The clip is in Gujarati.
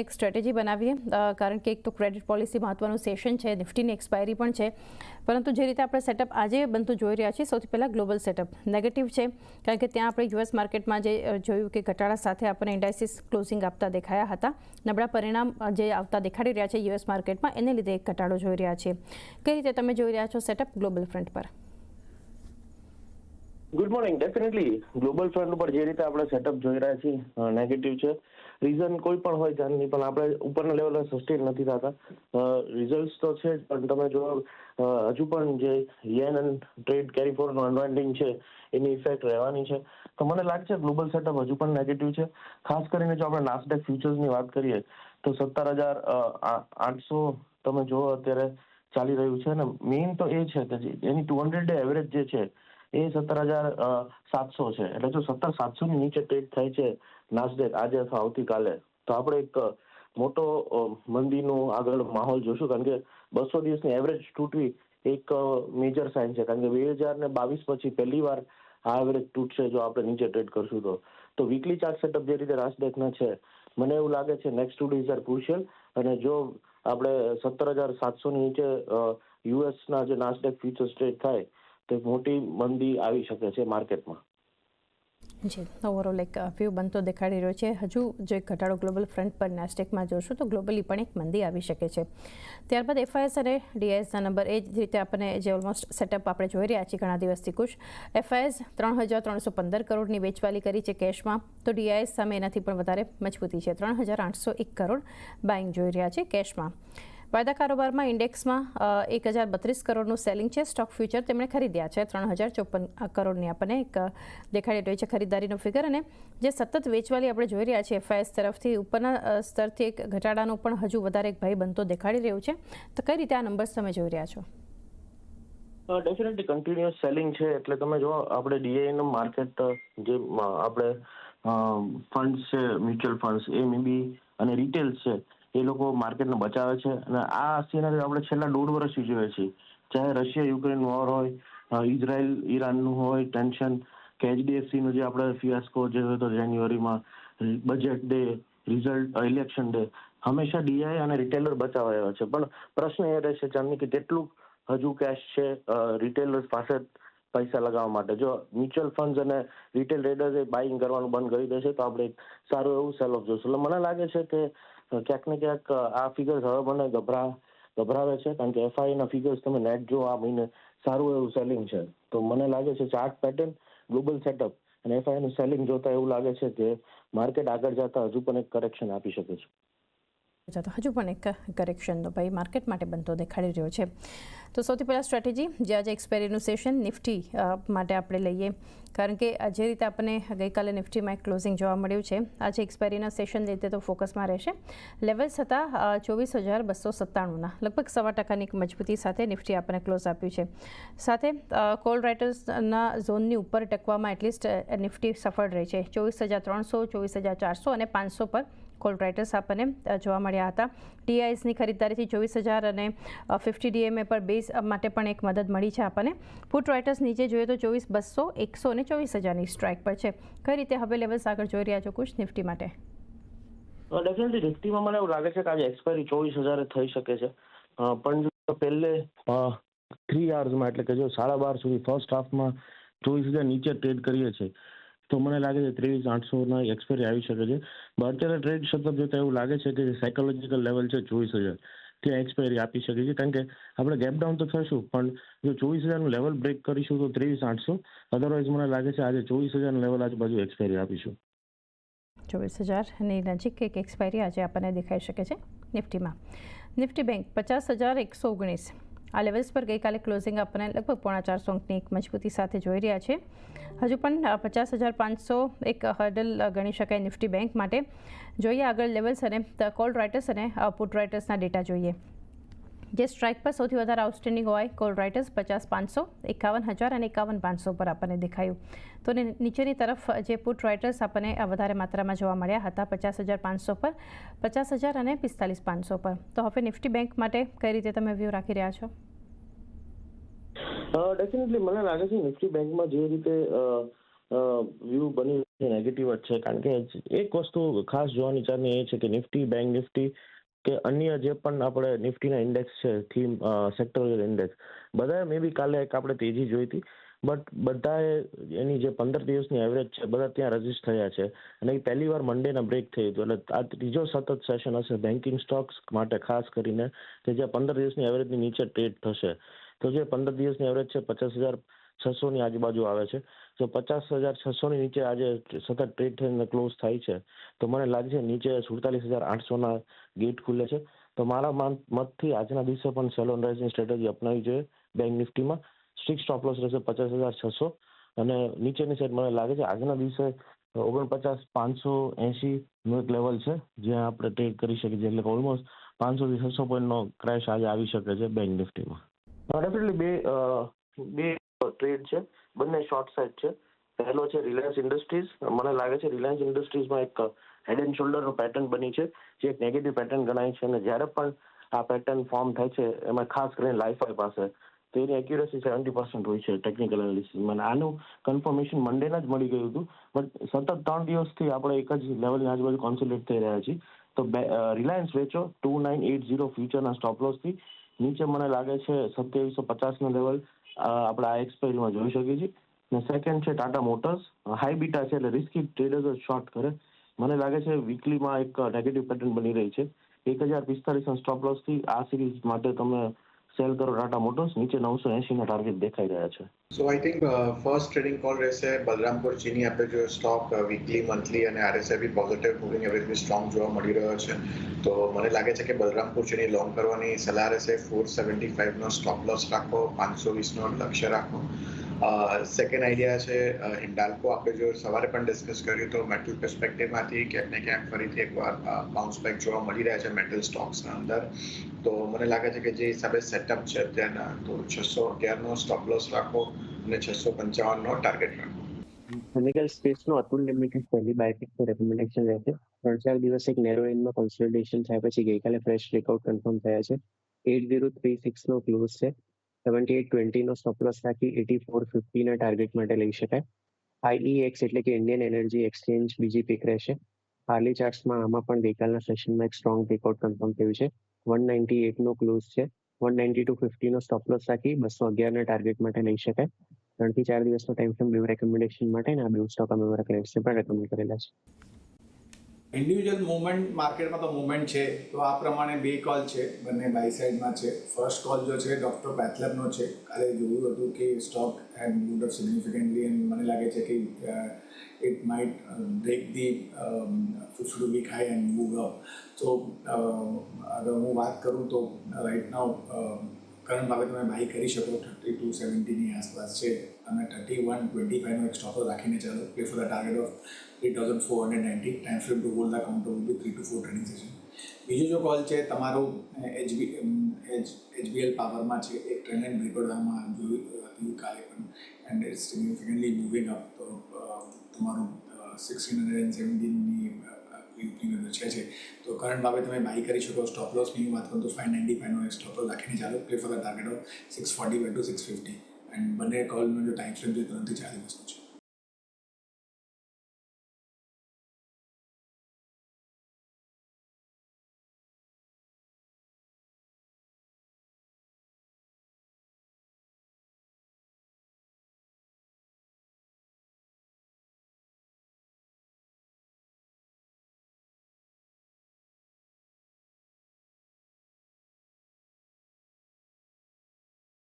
એક સ્ટ્રેટેજી બનાવીએ કારણ કે એક તો ક્રેડિટ પોલિસી મહત્વનું સેશન છે, નિફ્ટીની એક્સપાયરી પણ છે, પરંતુ જે રીતે આપણે સેટઅપ આજે બનતું જોઈ રહ્યા છીએ સૌથી પહેલાં ગ્લોબલ સેટઅપ નેગેટિવ છે કારણ કે ત્યાં આપણે યુએસ માર્કેટમાં જે જોયું કે ઘટાડા સાથે આપણને ઇન્ડાઇસિસ ક્લોઝિંગ આપતા દેખાયા હતા. નબળા પરિણામ જે આવતા દેખાડી રહ્યા છે યુએસ માર્કેટમાં એને લીધે એક ઘટાડો જોઈ રહ્યા છીએ. કઈ રીતે તમે જોઈ રહ્યા છો સેટઅપ ગ્લોબલ ફ્રન્ટ પર? Good morning. Definitely global front ઉપર જે રીતે આપણે સેટઅપ જોઈ રહ્યા છીએ નેગેટિવ છે. રીઝન કોઈ પણ હોય ત્યાંની, પણ આપણે ઉપરના લેવલે સસ્ટેન નથી થતા. રિઝલ્ટ તો છે જ, પણ તમે જો હજુ પણ જે યેન એન્ડ ટ્રેડ કેરી ફોરવર્ડનું અનવાઇન્ડિંગ છે એની ઇફેક્ટ રહેવાની છે. તો મને લાગે છે ગ્લોબલ સેટઅપ હજુ પણ નેગેટિવ છે. ખાસ કરીને જો આપણે નાસ્ડેક ફ્યુચર્સની વાત કરીએ તો 17,800 તમે જો અત્યારે ચાલી રહ્યું છે. અને મેઇન તો એ છે કે એની 200 ડે એવરેજ જે છે એ 17,700 છે. એટલે જો 17,700 ની નીચે ટ્રેડ થાય છે નાસ્ડેક આજે અથવા આવતીકાલે, તો આપણે એક મોટો મંદીનું આગળ માહોલ જોશું. કારણ કે 200 દિવસની એવરેજ તૂટવી એક મેજર સાઇન છે. કારણ કે 2022 પછી પહેલી વાર આ એવરેજ તૂટશે જો આપણે નીચે ટ્રેડ કરશું તો વીકલી ચાર્ટ સેટઅપ જે રીતે નાસ્ડેકના છે, મને એવું લાગે છે નેક્સ્ટ 2 ડેઝ આર ક્રુશિયલ. અને જો આપણે 17,700 ની નીચે યુએસના જે નાસ્ડેક ફ્યુચર્સ ટ્રેડ થાય તો મોટી મંદી આવી શકે છે માર્કેટમાં. જી, ઓવરઓલ એક વ્યૂ બનતો દેખાડી રહ્યો છે. હજુ જો એક ઘટાડો ગ્લોબલ ફ્રન્ટ પર નાસ્ડેકમાં જોશું તો ગ્લોબલી પણ એક મંદી આવી શકે છે. ત્યારબાદ એફઆઈએસ અને ડીઆઈએસના નંબર એ જ રીતે આપણને જે ઓલમોસ્ટ સેટઅપ આપણે જોઈ રહ્યા છીએ ઘણા દિવસથી ખુશ. એફઆઈએસ 3,315 કરોડની વેચવાલી કરી છે કેશમાં, તો ડીઆઈએસ સામે એનાથી પણ વધારે મજબૂતી છે. 3,801 કરોડ બાઇંગ જોઈ રહ્યા છે કેશમાં. વાયદા કારોબારમાં ઇન્ડેક્સમાં 1,032 કરોડનું સેલિંગ છે. સ્ટોક ફ્યુચર તેમણે ખરીદ્યા છે 3,054 કરોડની આપણને એક દેખાડી રહી છે ખરીદારીનો ફિગર. અને જે સતત વેચવાલી આપણે જોઈ રહ્યા છીએ એફઆઈએસ તરફથી ઉપરના સ્તરથી એક ઘટાડાનો પણ હજુ વધારે એક ભય બનતો દેખાડી રહ્યું છે. તો કઈ રીતે આ નંબર્સ તમે જોઈ રહ્યા છો? ડેફિનેટલી કન્ટિન્યુઅસ સેલિંગ છે. એટલે તમે જો આપણે ડીઆઈનું માર્કેટ જે આપણે ફંડ્સ છે, મ્યુચ્યુઅલ ફંડ્સ એ મે બી અને રિટેલ છે એ લોકો માર્કેટને બચાવે છે. અને આ સિનારીઓ આપણે છેલ્લા 1.5 વર્ષથી જોઈએ છીએ. ચાહે રશિયા યુક્રેન વોર હોય, ઇઝરાયલ ઈરાનનું હોય ટેન્શન, કે એચડીએફસીનું જે આપણે ફિયાસ્કો જે હતો જાન્યુઆરીમાં, budget day, result, election day, હંમેશા ડીઆઈ અને રિટેલર બચાવ્યા છે. પણ પ્રશ્ન એ રહેશે ચાંદની કે કેટલું હજુ કેશ છે રિટેલર્સ પાસે પૈસા લગાવવા માટે. જો મ્યુચ્યુઅલ ફંડ્સ અને રિટેલ ટ્રેડર્સ બાઇંગ કરવાનું બંધ કરી દેશે તો આપણે સારું એવું સેલ ઓફ જોશું. એટલે મને લાગે છે કે ક્યાંક ને ક્યાંક આ ફિગર્સ હવે મને ગભરાવે છે. કારણ કે એફઆઈના ફિગર્સ તમે નેટ જો આ મહિને સારું એવું સેલિંગ છે. તો મને લાગે છે ચાર્ટ પેટર્ન, ગ્લોબલ સેટઅપ અને એફઆઈનું સેલિંગ જોતા એવું લાગે છે કે માર્કેટ આગળ જતા હજુ પણ એક કરેક્શન આપી શકે છે. તો હજુ પણ એક કરેક્શનનો ભાઈ માર્કેટ માટે બનતો દેખાડી રહ્યો છે. તો સૌથી પહેલાં સ્ટ્રેટેજી જે આજે એક્સપાયરીનું સેશન નિફ્ટી માટે આપણે લઈએ, કારણ કે જે રીતે આપણને ગઈકાલે નિફ્ટીમાં એક ક્લોઝિંગ જોવા મળ્યું છે, આજે એક્સપાયરીના સેશન રીતે તો ફોકસમાં રહેશે. લેવલ્સ હતા 24,297ના, લગભગ 1.25% એક મજબૂતી સાથે નિફ્ટી આપણને ક્લોઝ આપ્યું છે. સાથે કોલ રાઇટર્સના ઝોનની ઉપર ટકવામાં એટલીસ્ટ નિફ્ટી સફળ રહી છે. 24,300, 24,400 અને 500 પર કોલ રાઇટર્સ આપણને જોવા મળ્યા હતા. ડીઆઈએસની ખરીદારીથી 24,000 અને 50 ડીએમએ પર બેઝ માટે પણ એક મદદ મળી છે આપણને. પુટ રાઇટર્સ નીચે જોઈએ તો 24,200, 100 અને 24,000ની સ્ટ્રાઇક પર છે. કઈ રીતે હવે લેવલ્સ આગળ જોઈ રહ્યા છો કુછ નિફ્ટી માટે? ડેફિનેટલી નિફ્ટીમાં મને એવું લાગે છે કે આજે એક્સપાયરી 24,000 થઈ શકે છે. પણ જો પહેલે 3 અવર્સમાં એટલે કે જો 12:30 સુધી ફર્સ્ટ હાફમાં 24,000 નીચે ટ્રેડ કરીએ છીએ તો મને લાગે છે 23,800ના એક્સપાયરી આવી શકે છે. અત્યારે ટ્રેડ સતત જોતા એવું લાગે છે કે સાયકોલોજીકલ લેવલ છે 24,000 ત્યાં એક્સપાયરી આપી શકે છે. કારણ કે આપણે ગેપ ડાઉન તો થશું, પણ જો 24,000નું લેવલ બ્રેક કરીશું તો 23,800, અધરવાઇઝ મને લાગે છે આજે 24,000નું લેવલ આજુબાજુ એક્સપાયરી આપીશું. 24,000ની નજીક એક એક્સપાયરી આજે આપણને દેખાઈ શકે છે નિફ્ટીમાં. નિફ્ટી બેંક 50,119 આ લેવલ્સ પર ગઈકાલે ક્લોઝિંગ આપણને લગભગ 450 અંકની એક મજબૂતી સાથે જોઈ રહ્યા છે. હજુ પણ 50,500 એક હર્ડલ ગણી શકાય નિફ્ટી બેંક માટે. જોઈએ આગળ લેવલ્સ અને કોલ રાઇટર્સ અને પુટ રાઇટર્સના ડેટા જોઈએ. જે સ્ટ્રાઇક પર સૌથી વધારે આઉટસ્ટેન્ડિંગ હોય કોલ રાઇટર્સ 50,500, 51,000 અને 51,500 પર આપણને દેખાયું. તો નીચેની તરફ જે પુટ રાઇટર્સ આપણને વધારે માત્રામાં જોવા મળ્યા હતા 50,500 પર, 50,000 અને 45,500 પર. તો હવે નિફ્ટી બેંક માટે કઈ રીતે તમે વ્યૂ રાખી રહ્યા છો? ડેફિનેટલી મને લાગે છે નિફ્ટી બેંકમાં જે રીતે વ્યૂ બની નેગેટિવ જ છે, કારણ કે એક વસ્તુ ખાસ જોવાની ચાલની એ છે કે નિફ્ટી, બેંક નિફ્ટી કે અન્ય જે પણ આપણે નિફ્ટીના ઇન્ડેક્સ છે, થીમ સેક્ટોરિયલ ઇન્ડેક્સ, બધાએ મે બી કાલે એક આપણે તેજી જોઈ હતી, બટ બધાએ એની જે 15 દિવસની એવરેજ છે બધા ત્યાં રજીસ્ટ થયા છે, અને એ પહેલી વાર મંડેના બ્રેક થયું હતું. એટલે આ ત્રીજો સતત સેશન હશે બેન્કિંગ સ્ટોક્સ માટે, ખાસ કરીને કે જે 15 દિવસની એવરેજની નીચે ટ્રેડ થશે. તો જે 15 દિવસની એવરેજ છે 50,600ની આજુબાજુ આવે છે. જો 50,600ની નીચે આજે સતત ટ્રેડ થઈને ક્લોઝ થાય છે, તો મને લાગે છે નીચે 47,800ના ગેટ ખુલે છે. તો મારા મતથી આજના દિવસે પણ સેલ ઓન રાઇઝની સ્ટ્રેટેજી અપનાવી જોઈએ. બેંક નિફ્ટીમાં સ્ટ્રિક્ટ સ્ટોપ લોસ રહેશે 50,600, અને નીચેની સાઈડ મને લાગે છે આજના દિવસે 49,580 નું એક લેવલ છે જ્યાં આપણે ટ્રેડ કરી શકીએ છીએ. એટલે ઓલમોસ્ટ 500 થી 600 પોઈન્ટનો ક્રેશ આજે આવી શકે છે બેંક નિફ્ટીમાં. ડેફિનેટલી બે ટ્રેડ છે, બંને શોર્ટ સાઇડ છે. પહેલો છે રિલાયન્સ ઇન્ડસ્ટ્રીઝ. મને લાગે છે રિલાયન્સ ઇન્ડસ્ટ્રીઝમાં એક હેડ એન્ડ શોલ્ડરનો પેટર્ન બની છે, જે એક નેગેટિવ પેટર્ન ગણાય છે, અને જ્યારે પણ આ પેટર્ન ફોર્મ થાય છે એમાં ખાસ કરીને લાઈફાઈ પાસે તો એની એક્યુરેસી 70% હોય છે ટેકનિકલ એનાલિસિસમાં. આનું કન્ફર્મેશન મંડેના જ મળી ગયું હતું, બટ સતત 3 દિવસથી આપણે એક જ લેવલની આજુબાજુ કોન્સોલિડેટ થઈ રહ્યા છીએ. તો રિલાયન્સ વેચો 2980 ફ્યુચરના સ્ટોપ લોસથી. નીચે મને લાગે છે 2750નો લેવલ આપણે આ એક્સપાયરીમાં જોઈ શકીએ છીએ. અને સેકન્ડ છે ટાટા મોટર્સ. હાઈ બીટા છે એટલે રિસ્કી ટ્રેડર્સ શોર્ટ કરે. મને લાગે છે વીકલીમાં એક નેગેટિવ પેટર્ન બની રહી છે. 1045ના સ્ટોપ લોસથી આ સિરીઝ માટે તમે સેલ કરો ટાટા મોટર્સ. નીચે 980ના ટાર્ગેટ દેખાઈ રહ્યા છે. So I think first trading call રહેશે બલરામપુર ચીની. આપણે જો સ્ટોક વીકલી, મંથલી અને RSI બી પોઝિટિવ મૂવિંગ એવરેજ બી સ્ટ્રોંગ જોવા મળી રહ્યો છે. તો મને લાગે છે કે બલરામપુર ચીની લોંગ કરવાની સલાહ રહેશે. 475નો સ્ટોપ લોસ રાખો, 520નો લક્ષ્ય રાખો. સેકન્ડ આઈડિયા છે હિન્ડાલ્કો. આપણે જો સવારે પણ ડિસ્કસ કર્યું તો મેટલ પર્સપેક્ટિવમાંથી ક્યાંક ને ક્યાંક ફરીથી એકવાર બાઉન્સ બેક જોવા મળી રહ્યા છે મેટલ સ્ટોક્સના અંદર. તો મને લાગે છે કે જે હિસાબે સેટઅપ છે અત્યારના, તો 611નો સ્ટોપ લોસ રાખો અને 655નો ટાર્ગેટ રાખો. કેમિકલ સ્પેસનો અતુલ લિમિટેડ પહેલી બાયપિકનું રેકમેન્ડેશન રહેશે. 3-4 દિવસ એક નેરો રેન્જમાં કોન્સોલિડેશન થયા પછી ગઈકાલે ફ્રેશ બ્રેકઆઉટ કન્ફર્મ થયા છે. 8036નો ક્લોઝ છે. 7820નો સ્ટોપ લોસ રાખી 8450ના ટાર્ગેટ માટે લઈ શકાય. IEX એટલે કે ઇન્ડિયન એનર્જી એક્સચેન્જ બીજી પીક રહેશે. હાર્લી ચાર્ટ્સમાં આમાં પણ ગઈકાલના સેશનમાં એક સ્ટ્રોંગ બ્રેકઆઉટ કન્ફર્મ થયું છે. 198નો ક્લોઝ છે. 192.50નો સ્ટોપ લોસ રાખી 211ના ટાર્ગેટ માટે લઈ શકાય. 3 થી 4 દિવસનો ટાઈમ ફ્રેમ બેવ રેકમેન્ડેશન માટે, અને આ બેવ સ્ટોક અમે અમારા ક્લાયન્ટ્સને પણ રેકમેન્ડ કરેલા છે. ઇન્ડિવિજ્યુઅલ મુવમેન્ટ માર્કેટમાં તો મુવમેન્ટ છે, તો આ પ્રમાણે બે કોલ છે, બંને બાય સાઇડમાં છે. ફર્સ્ટ કોલ જો છે ડૉક્ટર પેથલરનો છે. કાલે જોયું હતું કે stock had moved up significantly, and મને લાગે છે કે it might break the 52 week high and move up. તો અગર હું વાત કરું તો રાઇટ નાઉ કરંટ ભાવે તમે બાય કરી શકો 3270ની આસપાસ છે, અને 3125નો એક સ્ટોપ રાખીને ચાલો. Play for the target of 3490. Time frame two hold the counter will be 3 to 4 trading session. બીજો જો કોલ છે તમારો HBL પાવરમાં છે. એક ટ્રેન્ડ એન્ડ બ્રેકઆઉટ આમાં જોયું હતું કાલે પણ, and it's significantly moving up. તો તમારું 1617ની છે. તો કરંટ ભાવે તમે બાય કરી શકો. સ્ટોપ લોસની વાત કરું તો 595નો એક સ્ટોપ લોસ રાખીને ચાલો. Play for the target of 645 to 650. And બંને કોલનો જો ટાઈમ ફ્રેમ છે 3 થી 4 દિવસનો છે.